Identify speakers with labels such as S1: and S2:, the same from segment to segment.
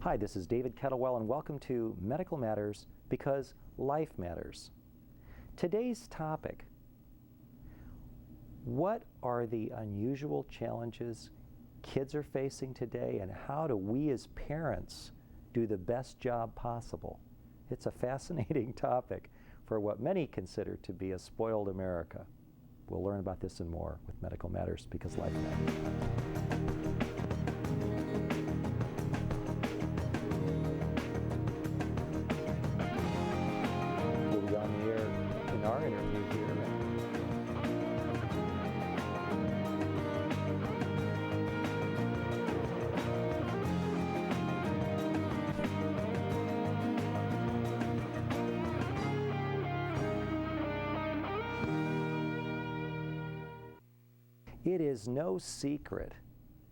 S1: Hi, this is David Kettlewell, and welcome to Medical Matters because life matters. Today's topic: what are the unusual challenges kids are facing today, and how do we as parents do the best job possible? It's a fascinating topic for what many consider to be a spoiled America. We'll learn about this and more with Medical Matters because life matters. We'll be on the air in our interview here. It is no secret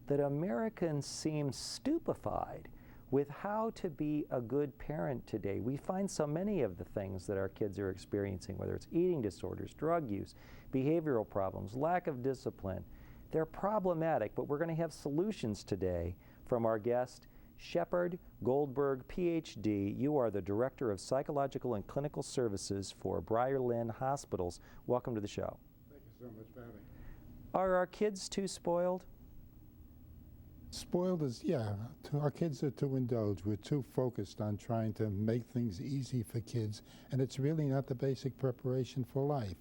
S1: that Americans seem stupefied with how to be a good parent today. We find so many of the things that our kids are experiencing, whether it's eating disorders, drug use, behavioral problems, lack of discipline. They're problematic, but we're going to have solutions today from our guest, Shepard Goldberg PhD. You are the Director of Psychological and Clinical Services for BryLin Hospitals. Welcome to the show.
S2: Thank you so much for having me.
S1: Are our kids too spoiled?
S2: Spoiled is, yeah. Our kids are too indulged. We're too focused on trying to make things easy for kids, and it's really not the basic preparation for life.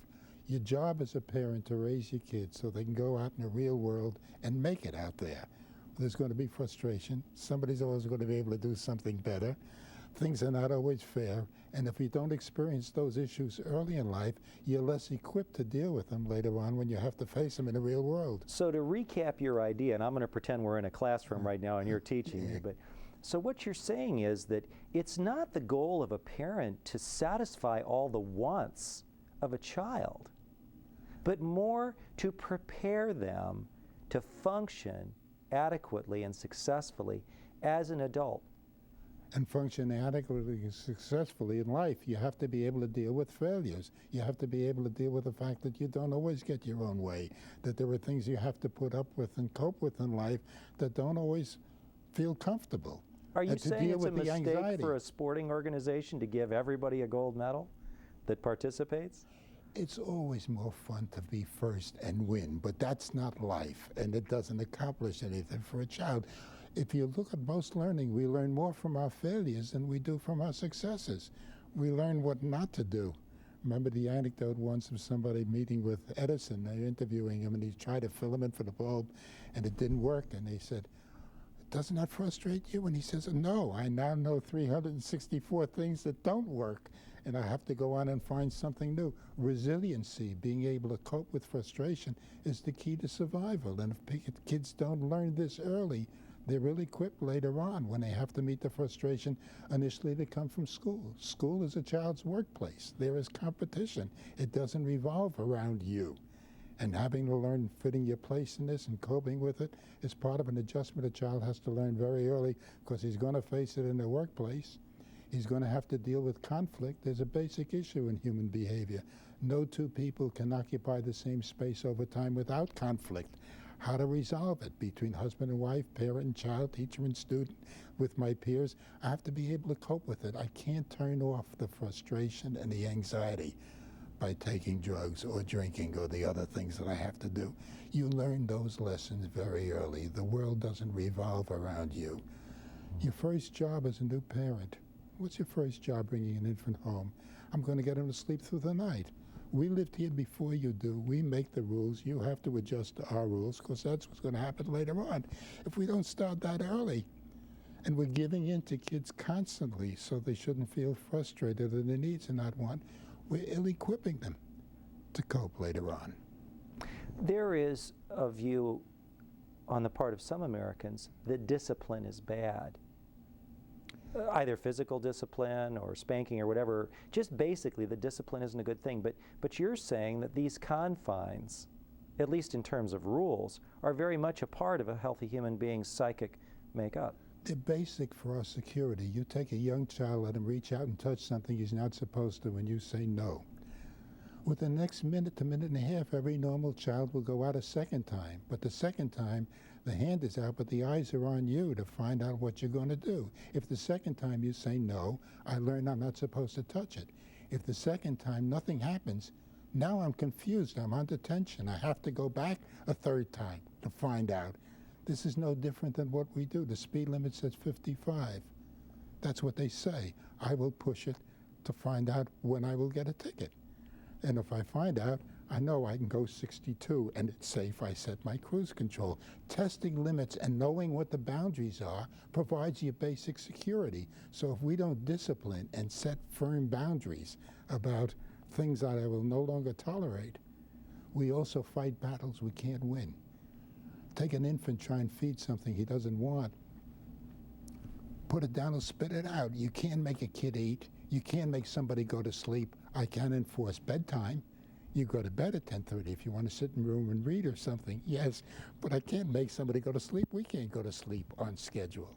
S2: Your job as a parent to raise your kids so they can go out in the real world and make it out there. There's going to be frustration. Somebody's always going to be able to do something better. Things are not always fair, and if you don't experience those issues early in life, you're less equipped to deal with them later on when you have to face them in the real world.
S1: So to recap your idea, and I'm going to pretend we're in a classroom right now and you're teaching me, but so what you're saying is that it's not the goal of a parent to satisfy all the wants of a child, but more to prepare them to function adequately and successfully as an adult.
S2: And function adequately and successfully in life, you have to be able to deal with failures. You have to be able to deal with the fact that you don't always get your own way, that there are things you have to put up with and cope with in life that don't always feel comfortable.
S1: Are you saying it's a mistake for a sporting organization to give everybody a gold medal that participates?
S2: It's always more fun to be first and win, but that's not life, and it doesn't accomplish anything for a child. If you look at most learning, we learn more from our failures than we do from our successes. We learn what not to do. Remember the anecdote once of somebody meeting with Edison. They're interviewing him, and he tried to fill him in for the bulb, and it didn't work. And they said, "Doesn't that frustrate you?" And he says, "No, I now know 364 things that don't work, and I have to go on and find something new." Resiliency, being able to cope with frustration, is the key to survival. And if kids don't learn this early, they're ill equipped later on when they have to meet the frustration initially that come from school. School is a child's workplace. There is competition. It doesn't revolve around you. And having to learn fitting your place in this and coping with it is part of an adjustment a child has to learn very early, because he's going to face it in the workplace. He's going to have to deal with conflict. There's a basic issue in human behavior. No two people can occupy the same space over time without conflict. How to resolve it between husband and wife, parent and child, teacher and student, with my peers. I have to be able to cope with it. I can't turn off the frustration and the anxiety by taking drugs or drinking or the other things that I have to do. You learn those lessons very early. The world doesn't revolve around you. Your first job as a new parent. What's your first job bringing an infant home? I'm going to get him to sleep through the night. We lived here before you do. We make the rules. You have to adjust to our rules, because that's what's going to happen later on. If we don't start that early, and we're giving in to kids constantly so they shouldn't feel frustrated or their needs are not one, we're ill-equipping them to cope later on.
S1: There is a view on the part of some Americans that discipline is bad. Either physical discipline or spanking or whatever, just basically the discipline isn't a good thing. But you're saying that these confines, at least in terms of rules, are very much a part of a healthy human being's psychic makeup.
S2: They're basic for our security. You take a young child, let him reach out and touch something he's not supposed to, and you say no. With the next minute to minute and a half, every normal child will go out a second time. But the second time, the hand is out, but the eyes are on you to find out what you're going to do. If the second time you say, no, I learned I'm not supposed to touch it. If the second time nothing happens, now I'm confused. I'm under tension. I have to go back a third time to find out. This is no different than what we do. The speed limit says 55. That's what they say. I will push it to find out when I will get a ticket. And if I find out, I know I can go 62 and it's safe. I set my cruise control. Testing limits and knowing what the boundaries are provides you basic security. So if we don't discipline and set firm boundaries about things that I will no longer tolerate, we also fight battles we can't win. Take an infant, try and feed something he doesn't want. Put it down or spit it out. You can't make a kid eat. You can't make somebody go to sleep. I can't enforce bedtime. You go to bed at 10:30 if you want to sit in a room and read or something. Yes, but I can't make somebody go to sleep. We can't go to sleep on schedule.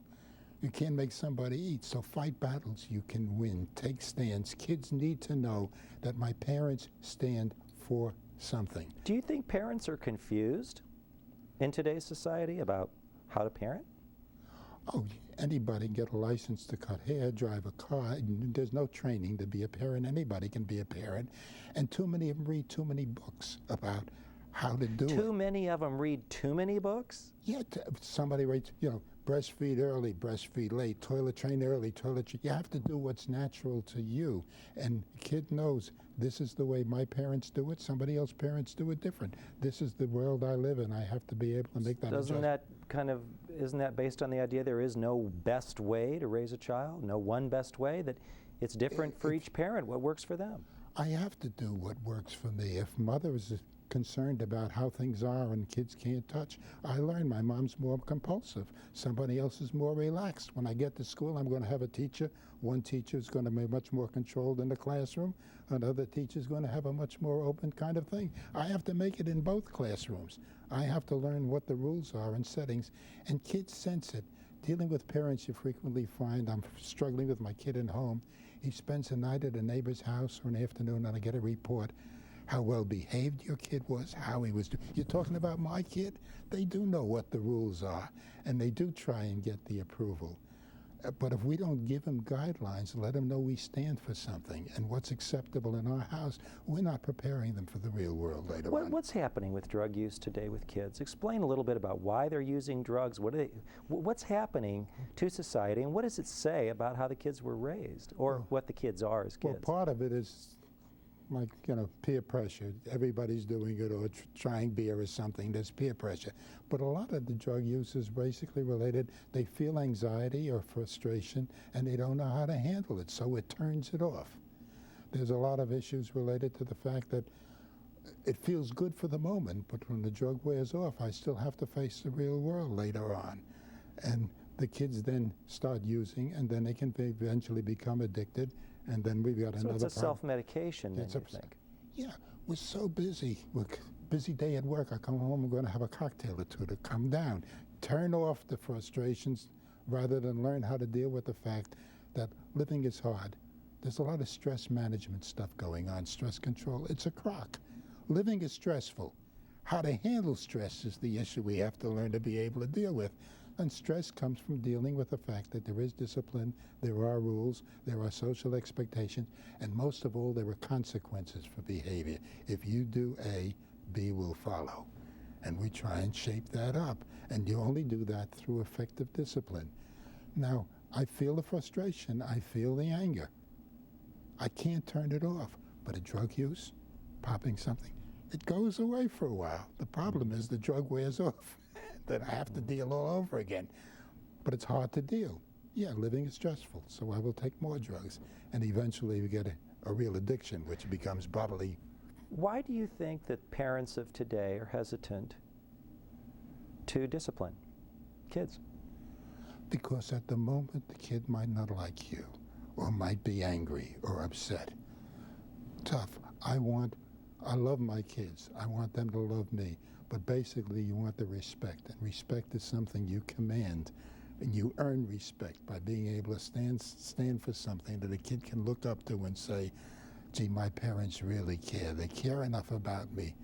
S2: You can't make somebody eat. So fight battles you can win. Take stands. Kids need to know that my parents stand for something.
S1: Do you think parents are confused in today's society about how to parent?
S2: Oh, anybody can get a license to cut hair, drive a car. There's no training to be a parent. Anybody can be a parent. And too many of them read too many books about how to do it.
S1: Too many of them read too many books?
S2: Yeah, somebody writes, breastfeed early, breastfeed late, toilet train early, toilet train. You have to do what's natural to you. And the kid knows this is the way my parents do it. Somebody else's parents do it different. This is the world I live in. I have to be able to make that adjustment.
S1: Isn't that based on the idea there is no best way to raise a child? No one best way? That it's different for each parent, what works for them?
S2: I have to do what works for me. If mother is concerned about how things are and kids can't touch, I learned my mom's more compulsive. Somebody else is more relaxed. When I get to school, I'm going to have a teacher. One teacher is going to be much more controlled in the classroom. Another teacher is going to have a much more open kind of thing. I have to make it in both classrooms. I have to learn what the rules are and settings, and kids sense it. Dealing with parents, you frequently find, I'm struggling with my kid at home. He spends a night at a neighbor's house or an afternoon, and I get a report how well behaved your kid was, how he was doing. You're talking about my kid? They do know what the rules are, and they do try and get the approval. But if we don't give them guidelines, let them know we stand for something and what's acceptable in our house, we're not preparing them for the real world later on.
S1: What's happening with drug use today with kids? Explain a little bit about why they're using drugs. What's happening to society, and what does it say about how the kids were raised, or what the kids are as kids?
S2: Well, part of it is like, peer pressure. Everybody's doing it, or trying beer or something. There's peer pressure. But a lot of the drug use is basically related. They feel anxiety or frustration, and they don't know how to handle it, so it turns it off. There's a lot of issues related to the fact that it feels good for the moment, but when the drug wears off, I still have to face the real world later on. And the kids then start using, and then they can eventually become addicted. And then we've got another problem.
S1: So it's a self-medication, then, you think?
S2: Yeah, we're so busy. Busy day at work. I come home, I'm going to have a cocktail or two to come down. Turn off the frustrations rather than learn how to deal with the fact that living is hard. There's a lot of stress management stuff going on, stress control. It's a crock. Living is stressful. How to handle stress is the issue we have to learn to be able to deal with. And stress comes from dealing with the fact that there is discipline, there are rules, there are social expectations, and most of all, there are consequences for behavior. If you do A, B will follow. And we try and shape that up. And you only do that through effective discipline. Now, I feel the frustration, I feel the anger. I can't turn it off. But a drug use, popping something, it goes away for a while. The problem is the drug wears off. Then I have to deal all over again. But it's hard to deal. Yeah, living is stressful, so I will take more drugs. And eventually we get a real addiction, which becomes bodily.
S1: Why do you think that parents of today are hesitant to discipline kids?
S2: Because at the moment, the kid might not like you, or might be angry or upset. Tough. I love my kids. I want them to love me. But basically, you want the respect. And respect is something you command. And you earn respect by being able to stand for something that a kid can look up to and say, gee, my parents really care. They care enough about me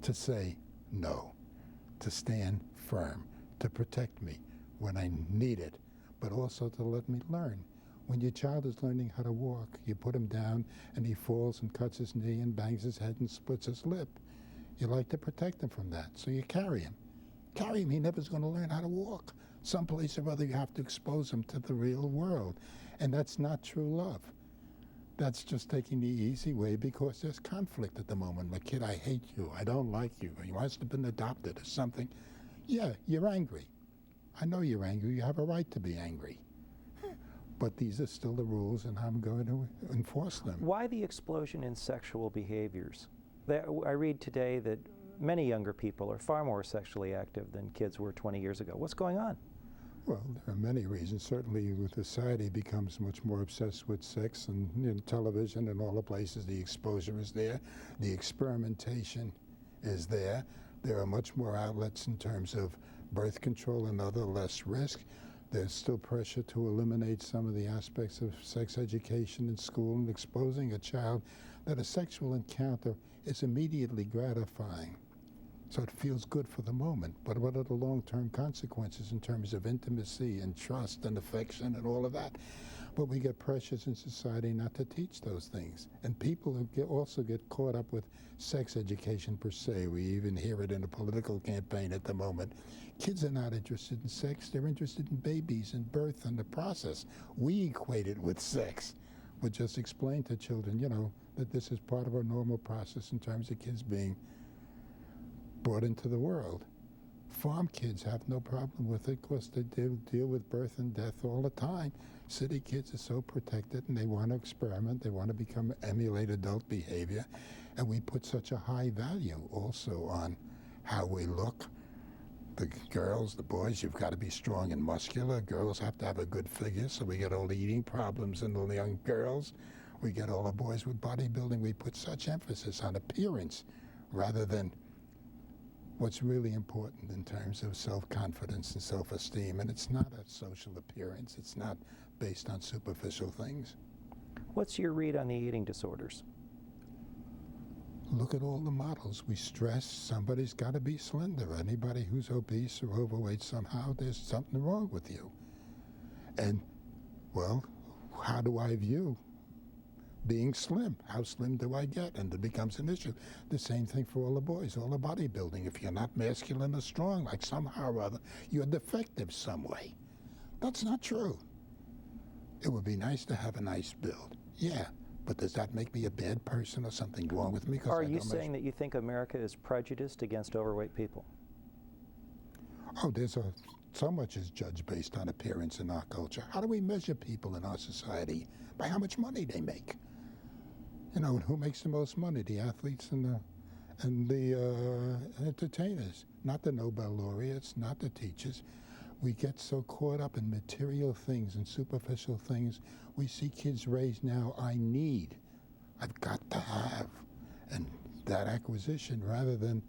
S2: to say no, to stand firm, to protect me when I need it, but also to let me learn. When your child is learning how to walk, you put him down and he falls and cuts his knee and bangs his head and splits his lip. You like to protect him from that, so you carry him. Carry him, he never's going to learn how to walk. Someplace or other you have to expose him to the real world. And that's not true love. That's just taking the easy way because there's conflict at the moment. My kid, I hate you, I don't like you, you must have been adopted or something. Yeah, you're angry. I know you're angry, you have a right to be angry. But these are still the rules and I'm going to enforce them.
S1: Why the explosion in sexual behaviors? I read today that many younger people are far more sexually active than kids were 20 years ago. What's going on?
S2: Well, there are many reasons. Certainly, with society becomes much more obsessed with sex, and in television and all the places, the exposure is there, the experimentation is there. There are much more outlets in terms of birth control and other less risk. There's still pressure to eliminate some of the aspects of sex education in school and exposing a child that a sexual encounter is immediately gratifying. So it feels good for the moment, but what are the long-term consequences in terms of intimacy and trust and affection and all of that? But we get pressures in society not to teach those things. And people also get caught up with sex education per se. We even hear it in a political campaign at the moment. Kids are not interested in sex, they're interested in babies and birth and the process. We equate it with sex. But just explain to children, you know, that this is part of our normal process in terms of kids being brought into the world. Farm kids have no problem with it because they deal with birth and death all the time. City kids are so protected and they want to experiment, they want to emulate adult behavior, and we put such a high value also on how we look. The girls, the boys, you've got to be strong and muscular. Girls have to have a good figure, so we get all the eating problems in the young girls. We get all the boys with bodybuilding. We put such emphasis on appearance rather than what's really important in terms of self-confidence and self-esteem. And it's not a social appearance. It's not based on superficial things.
S1: What's your read on the eating disorders?
S2: Look at all the models. We stress somebody's got to be slender. Anybody who's obese or overweight, somehow there's something wrong with you. And, well, how do I view being slim? How slim do I get? And it becomes an issue. The same thing for all the boys, all the bodybuilding. If you're not masculine or strong, like somehow or other, you're defective some way. That's not true. It would be nice to have a nice build. Yeah, but does that make me a bad person or something wrong with me?
S1: Are you saying that you think America is prejudiced against overweight people?
S2: Oh, so much is judged based on appearance in our culture. How do we measure people in our society? By how much money they make. You know, who makes the most money? The athletes and the entertainers, not the Nobel laureates, not the teachers. We get so caught up in material things and superficial things. We see kids raised now, I need, I've got to have, and that acquisition rather than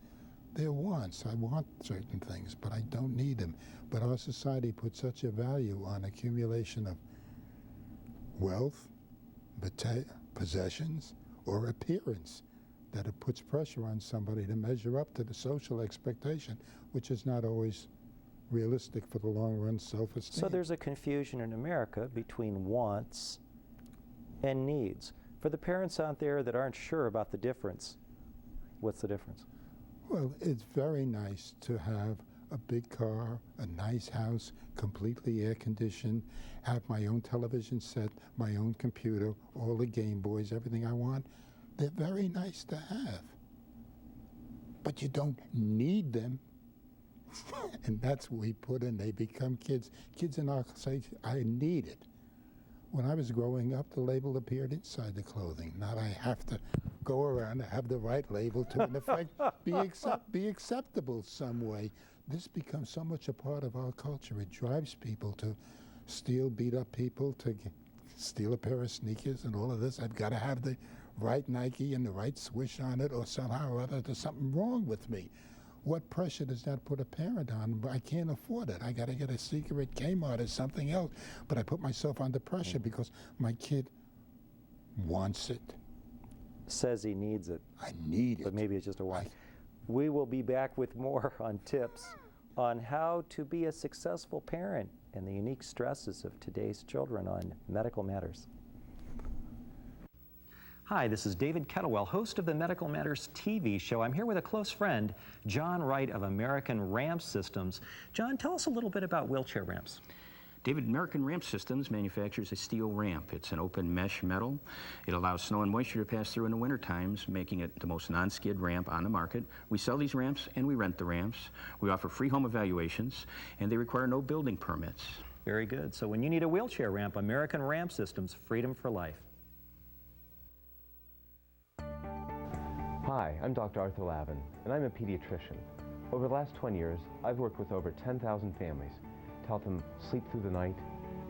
S2: their wants. I want certain things, but I don't need them. But our society puts such a value on accumulation of wealth, possessions, or appearance that it puts pressure on somebody to measure up to the social expectation, which is not always realistic for the long run self-esteem.
S1: So there's a confusion in America between wants and needs. For the parents out there that aren't sure about the difference, what's the difference?
S2: Well, it's very nice to have a big car, a nice house, completely air-conditioned, have my own television set, my own computer, all the Game Boys, everything I want. They're very nice to have. But you don't need them. And that's what we put in. They become kids. Kids in our say, I need it. When I was growing up, the label appeared inside the clothing. Not I have to go around and have the right label to, in effect, be acceptable some way. This becomes so much a part of our culture. It drives people to steal, beat up people, to steal a pair of sneakers and all of this. I've got to have the right Nike and the right swish on it, or somehow or other there's something wrong with me. What pressure does that put a parent on? I can't afford it. I got to get a secret Kmart or something else. But I put myself under pressure because my kid wants it.
S1: says he needs it.
S2: I need it.
S1: But maybe it's just a want. We will be back with more on tips on how to be a successful parent and the unique stresses of today's children on Medical Matters. Hi, this is David Kettlewell, host of the Medical Matters TV show. I'm here with a close friend, John Wright of American Ramp Systems. John, tell us a little bit about wheelchair ramps.
S3: David, American Ramp Systems manufactures a steel ramp. It's an open mesh metal. It allows snow and moisture to pass through in the winter times, making it the most non-skid ramp on the market. We sell these ramps and we rent the ramps. We offer free home evaluations, and they require no building permits.
S1: Very good. So when you need a wheelchair ramp, American Ramp Systems, freedom for life.
S4: Hi, I'm Dr. Arthur Lavin, and I'm a pediatrician. Over the last 20 years, I've worked with over 10,000 families to help them sleep through the night,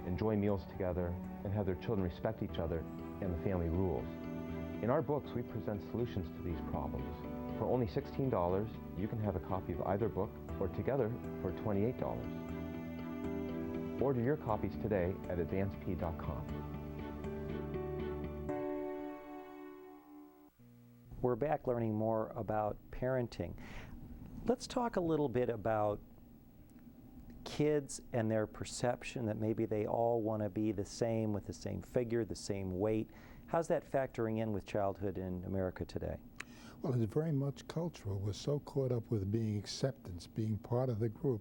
S4: enjoy meals together, and have their children respect each other and the family rules. In our books, we present solutions to these problems. For only $16, you can have a copy of either book, or together for $28. Order your copies today at advanceped.com.
S1: We're back learning more about parenting. Let's talk a little bit about kids and their perception that maybe they all want to be the same, with the same figure, the same weight. How's that factoring in with childhood in America today?
S2: Well, it's very much cultural. We're so caught up with being acceptance, being part of the group.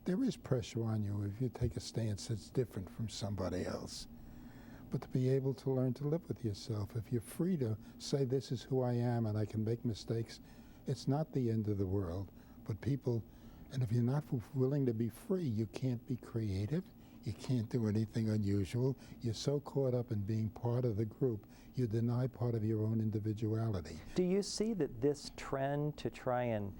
S2: There is pressure on you if you take a stance that's different from somebody else. But to be able to learn to live with yourself, if you're free to say this is who I am and I can make mistakes, it's not the end of the world. But people, and if you're not willing to be free, you can't be creative, you can't do anything unusual. You're so caught up in being part of the group, you deny part of your own individuality.
S1: Do you see that this trend to try and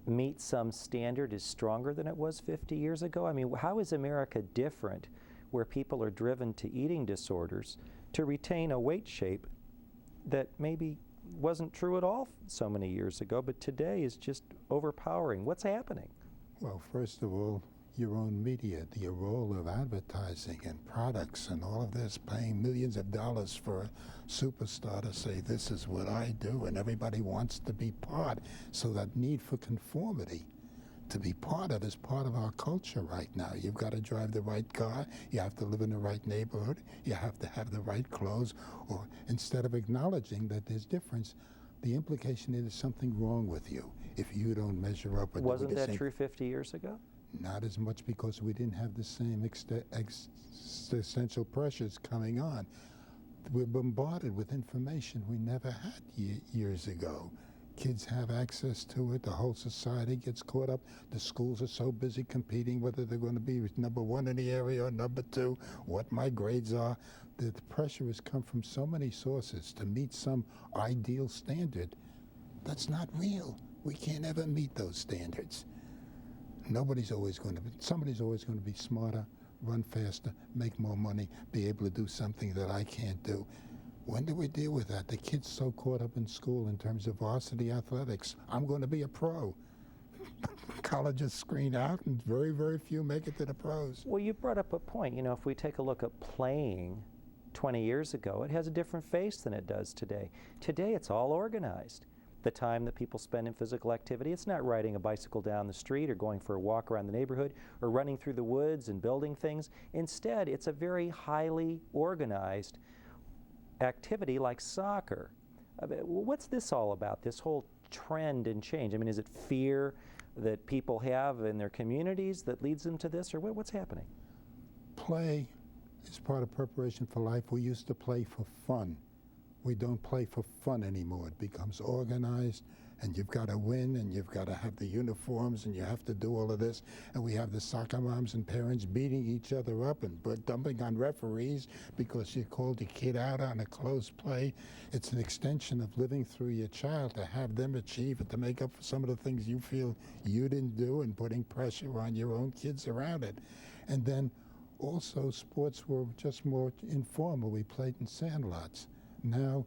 S1: meet some standard is stronger than it was 50 years ago? I mean, how is America different, where people are driven to eating disorders to retain a weight shape that maybe wasn't true at all so many years ago, but today is just overpowering? What's happening?
S2: Well, first of all, your own media, the role of advertising and products and all of this, paying millions of dollars for a superstar to say this is what I do, and everybody wants to be part. So that need for conformity, to be part of, is part of our culture right now. You've got to drive the right car, you have to live in the right neighborhood, you have to have the right clothes, or instead of acknowledging that there's difference, the implication is there's something wrong with you if you don't measure up.
S1: Wasn't that true 50 years ago?
S2: Not as much, because we didn't have the same existential pressures coming on. We're bombarded with information we never had years ago. Kids have access to it. The whole society gets caught up. The schools are so busy competing whether they're going to be number one in the area or number two, what my grades are. The pressure has come from so many sources to meet some ideal standard. That's not real. We can't ever meet those standards. Somebody's always going to be smarter, run faster, make more money, be able to do something that I can't do. When do we deal with that? The kid's so caught up in school in terms of varsity athletics. I'm going to be a pro. Colleges screen out, and very, very few make it to the pros.
S1: Well, you brought up a point. You know, if we take a look at playing 20 years ago, it has a different face than it does today. Today, it's all organized. The time that people spend in physical activity, it's not riding a bicycle down the street or going for a walk around the neighborhood or running through the woods and building things. Instead, it's a very highly organized activity like soccer. What's this all about, this whole trend and change? I mean, is it fear that people have in their communities that leads them to this, or what's happening?
S2: Play is part of preparation for life. We used to play for fun. We don't play for fun anymore. It becomes organized, and you've got to win, and you've got to have the uniforms, and you have to do all of this. And we have the soccer moms and parents beating each other up and dumping on referees because you called your kid out on a close play. It's an extension of living through your child to have them achieve and to make up for some of the things you feel you didn't do, and putting pressure on your own kids around it. And then also sports were just more informal. We played in sandlots. Now,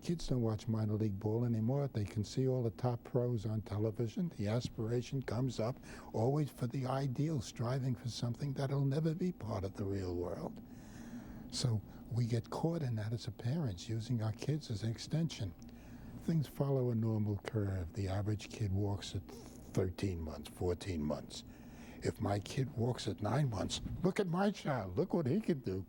S2: kids don't watch minor league ball anymore. They can see all the top pros on television. The aspiration comes up, always for the ideal, striving for something that'll never be part of the real world. So We get caught in that as a parents, using our kids as an extension. Things follow a normal curve. The average kid walks at 13 months, 14 months. If my kid walks at 9 months, look at my child, look what he can do.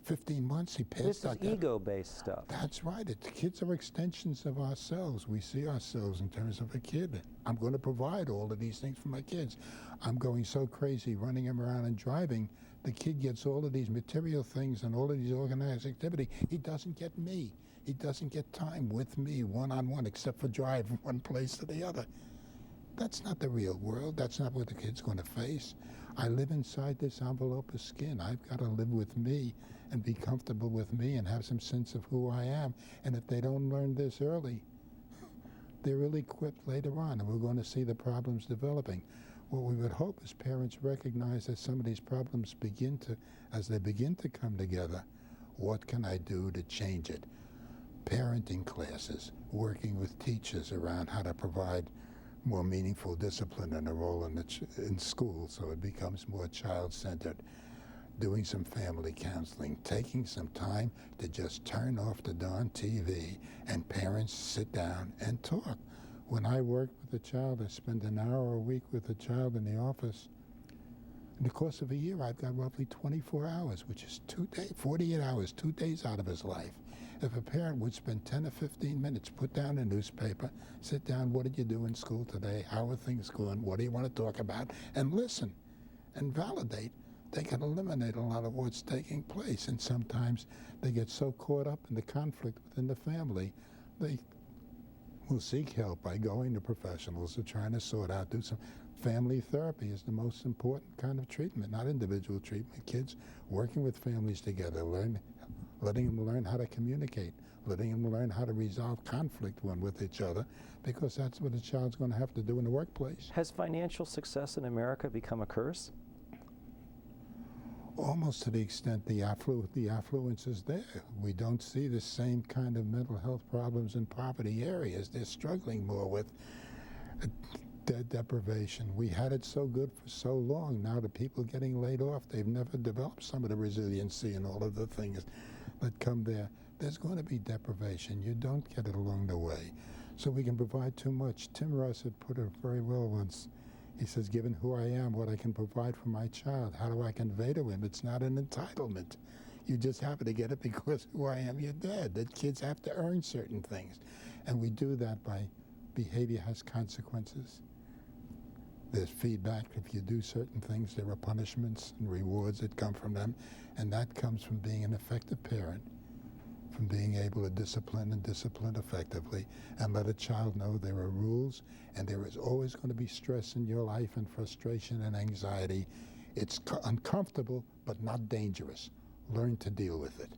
S2: 15 months, he passed out.
S1: This is ego-based stuff.
S2: That's right. The kids are extensions of ourselves. We see ourselves in terms of a kid. I'm going to provide all of these things for my kids. I'm going so crazy running him around and driving. The kid gets all of these material things and all of these organized activity. He doesn't get me. He doesn't get time with me one-on-one, except for drive from one place to the other. That's not the real world. That's not what the kid's going to face. I live inside this envelope of skin. I've got to live with me and be comfortable with me and have some sense of who I am. And if they don't learn this early, they're ill-equipped later on, and we're going to see the problems developing. What we would hope is parents recognize that some of these problems as they begin to come together, what can I do to change it? Parenting classes, working with teachers around how to provide more meaningful discipline and a role in school so it becomes more child-centered. Doing some family counseling, taking some time to just turn off the darn TV and parents sit down and talk. When I work with a child, I spend an hour a week with a child in the office. In the course of a year, I've got roughly 24 hours, which is 2 days, 48 hours, 2 days out of his life. If a parent would spend 10 or 15 minutes, put down a newspaper, sit down, what did you do in school today? How are things going? What do you want to talk about? And listen and validate. They can eliminate a lot of what's taking place. And sometimes they get so caught up in the conflict within the family, they will seek help by going to professionals or trying to sort out, do some family therapy is the most important kind of treatment, not individual treatment. Kids working with families together, letting them learn how to communicate, letting them learn how to resolve conflict one with each other, because that's what a child's going to have to do in the workplace.
S1: Has financial success in America become a curse?
S2: Almost to the extent the affluence is there. We don't see the same kind of mental health problems in poverty areas. They're struggling more with deprivation. We had it so good for so long. Now the people getting laid off, they've never developed some of the resiliency and all of the things that come there. There's going to be deprivation. You don't get it along the way. So we can provide too much. Tim Russ had put it very well once. He says, given who I am, what I can provide for my child, how do I convey to him? It's not an entitlement. You just happen to get it because who I am, your dad. That kids have to earn certain things. And we do that by behavior has consequences. There's feedback. If you do certain things, there are punishments and rewards that come from them. And that comes from being an effective parent, from being able to discipline effectively and let a child know there are rules, and there is always going to be stress in your life and frustration and anxiety. It's uncomfortable, but not dangerous. Learn to deal with it.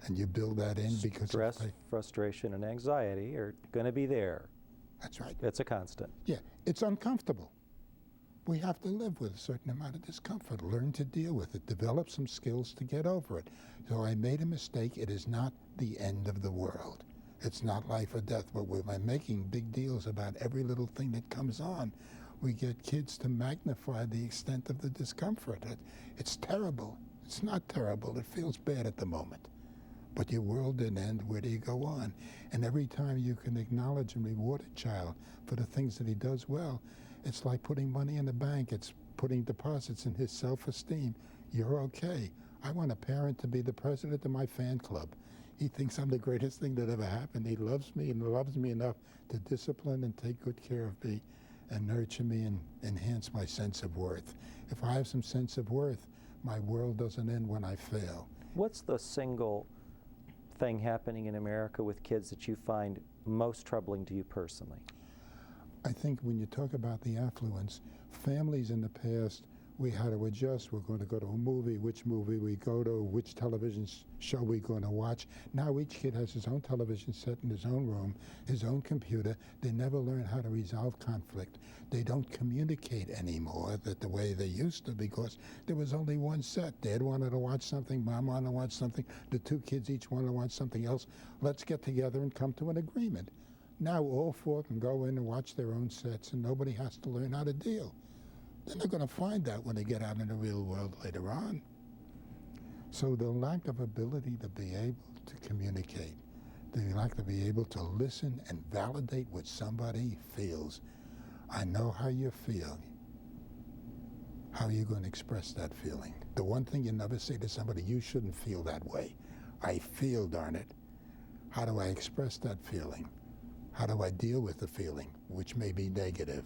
S2: And you build that in because
S1: stress, frustration, and anxiety are going to be there.
S2: That's right.
S1: It's a constant.
S2: Yeah, it's uncomfortable. We have to live with a certain amount of discomfort, learn to deal with it, develop some skills to get over it. So I made a mistake. It is not the end of the world. It's not life or death, but by making big deals about every little thing that comes on, we get kids to magnify the extent of the discomfort. It's terrible. It's not terrible. It feels bad at the moment. But your world didn't end. Where do you go on? And every time you can acknowledge and reward a child for the things that he does well, it's like putting money in the bank. It's putting deposits in his self-esteem. You're okay. I want a parent to be the president of my fan club. He thinks I'm the greatest thing that ever happened. He loves me and loves me enough to discipline and take good care of me and nurture me and enhance my sense of worth. If I have some sense of worth, my world doesn't end when I fail.
S1: What's the single thing happening in America with kids that you find most troubling to you personally?
S2: I think when you talk about the affluence, families in the past, we had to adjust. We're going to go to a movie, which movie we go to, which television show we're going to watch. Now each kid has his own television set in his own room, his own computer. They never learn how to resolve conflict. They don't communicate anymore the way they used to, because there was only one set. Dad wanted to watch something, Mom wanted to watch something, the two kids each wanted to watch something else. Let's get together and come to an agreement. Now all four can go in and watch their own sets, and nobody has to learn how to deal. Then they're going to find out when they get out in the real world later on. So the lack of ability to be able to communicate, the lack to be able to listen and validate what somebody feels. I know how you feel. How are you going to express that feeling? The one thing you never say to somebody, you shouldn't feel that way. I feel, darn it. How do I express that feeling? How do I deal with the feeling, which may be negative,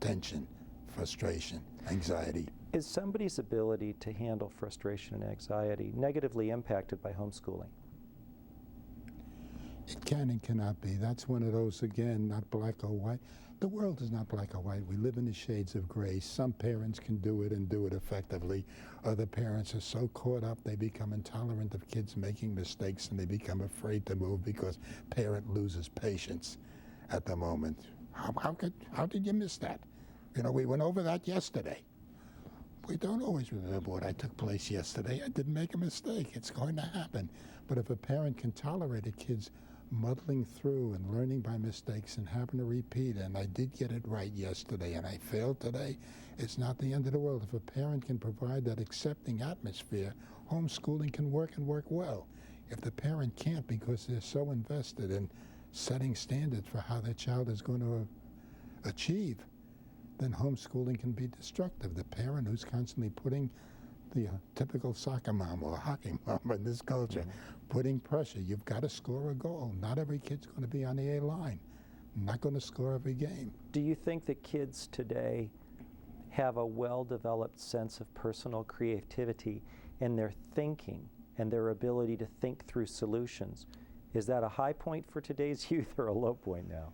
S2: tension, frustration, anxiety?
S1: Is somebody's ability to handle frustration and anxiety negatively impacted by homeschooling?
S2: It can and cannot be. That's one of those, again, not black or white. The world is not black or white. We live in the shades of gray. Some parents can do it and do it effectively. Other parents are so caught up they become intolerant of kids making mistakes and they become afraid to move because parent loses patience at the moment. How did you miss that? You know, we went over that yesterday. We don't always remember what took place yesterday. I didn't make a mistake. It's going to happen. But if a parent can tolerate a kid's muddling through and learning by mistakes and having to repeat, and I did get it right yesterday and I failed today, it's not the end of the world. If a parent can provide that accepting atmosphere, homeschooling can work and work well. If the parent can't because they're so invested in setting standards for how their child is going to achieve, then homeschooling can be destructive. The parent who's constantly putting the typical soccer mom or hockey mom in this culture, putting pressure. You've got to score a goal. Not every kid's going to be on the A line. Not going to score every game.
S1: Do you think that kids today have a well-developed sense of personal creativity in their thinking and their ability to think through solutions? Is that a high point for today's youth or a low point now?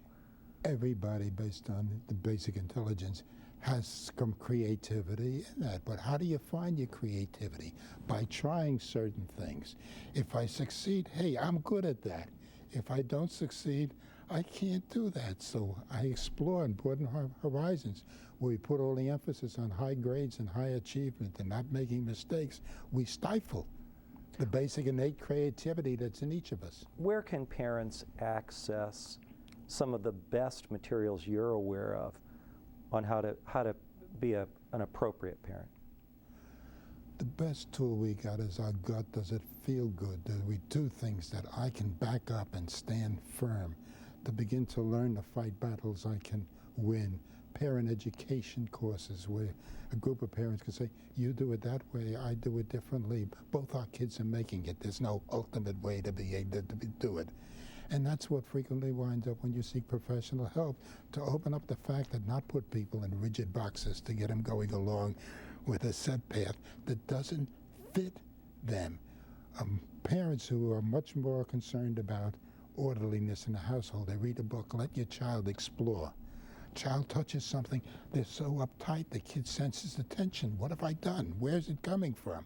S2: Everybody, based on the basic intelligence, has some creativity in that. But how do you find your creativity? By trying certain things. If I succeed, hey, I'm good at that. If I don't succeed, I can't do that. So I explore and broaden horizons. Where we put all the emphasis on high grades and high achievement and not making mistakes, we stifle the basic innate creativity that's in each of us.
S1: Where can parents access some of the best materials you're aware of on how to be an appropriate parent?
S2: The best tool we got is our gut. Does it feel good? Do we do things that I can back up and stand firm? To begin to learn to fight battles I can win. Parent education courses where a group of parents can say, you do it that way, I do it differently. Both our kids are making it. There's no ultimate way to be able to do it. And that's what frequently winds up when you seek professional help, to open up the fact that not put people in rigid boxes to get them going along with a set path that doesn't fit them. Parents who are much more concerned about orderliness in the household, they read a book, let your child explore. Child touches something, they're so uptight, the kid senses the tension. What have I done? Where's it coming from?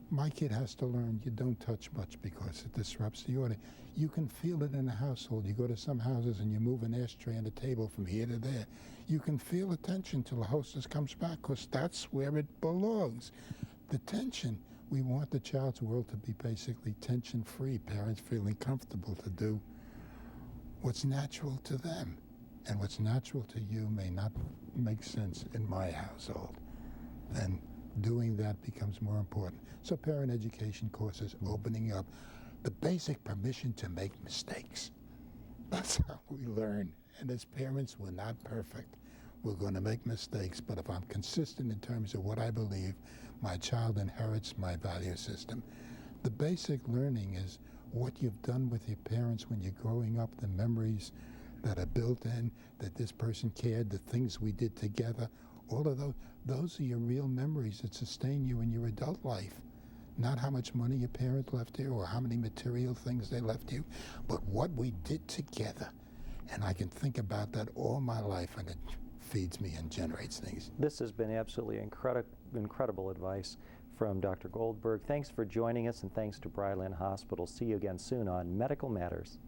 S2: My kid has to learn you don't touch much because it disrupts the order. You can feel it in the household. You go to some houses and you move an ashtray and a table from here to there. You can feel the tension till the hostess comes back because that's where it belongs. The tension, we want the child's world to be basically tension-free, parents feeling comfortable to do what's natural to them. And what's natural to you may not make sense in my household. And doing that becomes more important. So parent education courses, opening up the basic permission to make mistakes. That's how we learn. And as parents, we're not perfect. We're going to make mistakes, but if I'm consistent in terms of what I believe, my child inherits my value system. The basic learning is what you've done with your parents when you're growing up, the memories that are built in, that this person cared, the things we did together, all of those are your real memories that sustain you in your adult life. Not how much money your parents left you or how many material things they left you, but what we did together. And I can think about that all my life, and it feeds me and generates things.
S1: This has been absolutely incredible advice from Dr. Goldberg. Thanks for joining us, and thanks to BryLin Hospital. See you again soon on Medical Matters.